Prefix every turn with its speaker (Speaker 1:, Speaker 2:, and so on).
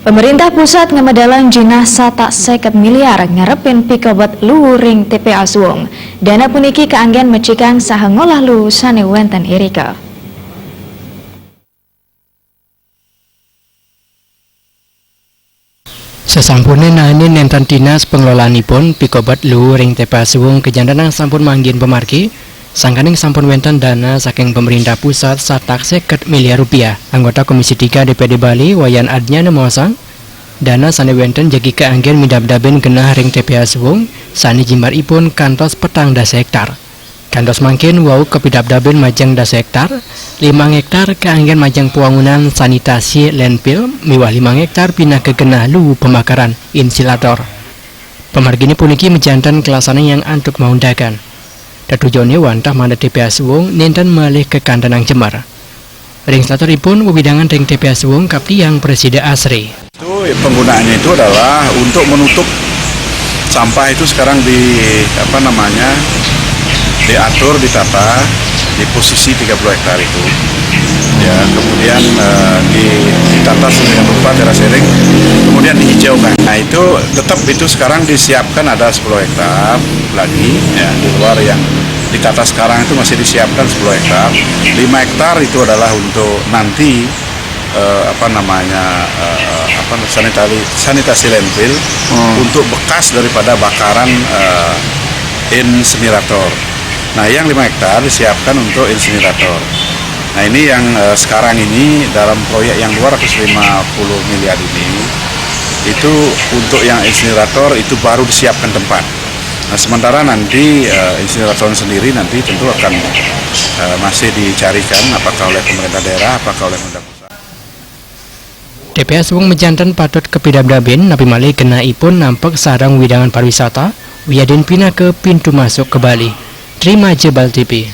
Speaker 1: Pemerintah pusat ngemedalang jenazah tak 50 miliar ngarepin pikobat luhuring TPA Suwung. Dana puniki keanggen mecikang saha ngolah lu sane wenten irika.
Speaker 2: Sesampune nani nenten dinas pengelolaanipun pikobat luhuring TPA Suwung kejantanang sampun manggin pemargi. Sangkaning sampun wenten dana saking pemerintah pusat satak 50 miliar rupiah. Anggota Komisi 3 DPD Bali Wayan Adnya nemosang dana sane wenten jagi keanggen midab-daben genah ring TPA Suwung sane jimbaripun kantos petang das hektar. Kantos mangkin wau kepidab-daben majang das hektar 5 hektar keanggen majang pewangunan sanitasi landfill miwah 5 hektar pindah ke genah lu pembakaran insilator. Pemargini puniki mejantan kelasane yang antuk maundakan. Datujone wantah mandat TPA Suwung nenten malih ke kandanang Jemar. Ring statoripun wewidangan ring TPA Suwung kapti yang Presiden Asri.
Speaker 3: Itu penggunaannya itu adalah untuk menutup sampah itu sekarang diatur, ditata di posisi 30 hektar itu. Ya, kemudian ditata sedemikian rupa terasering, kemudian dihijaukan. Nah itu tetap itu sekarang disiapkan ada 10 hektar lagi, ya, di luar yang ditata sekarang itu masih disiapkan 10 hektar. 5 hektar itu adalah untuk nanti sanitasi landfill untuk bekas daripada bakaran insinerator. Nah yang 5 hektar disiapkan untuk insinerator. Nah ini yang sekarang ini dalam proyek yang 250 miliar ini, itu untuk yang insinerator itu baru disiapkan tempat. Nah sementara nanti insinerator sendiri nanti tentu akan masih dicarikan apakah oleh pemerintah daerah, apakah oleh pemerintah pusat.
Speaker 2: TPA Suwung mejantan patut kepidab-daben napi malih genaipun nampak sarang widangan pariwisata wiyadin pindah ke pintu masuk ke Bali. Terima Jebal TV.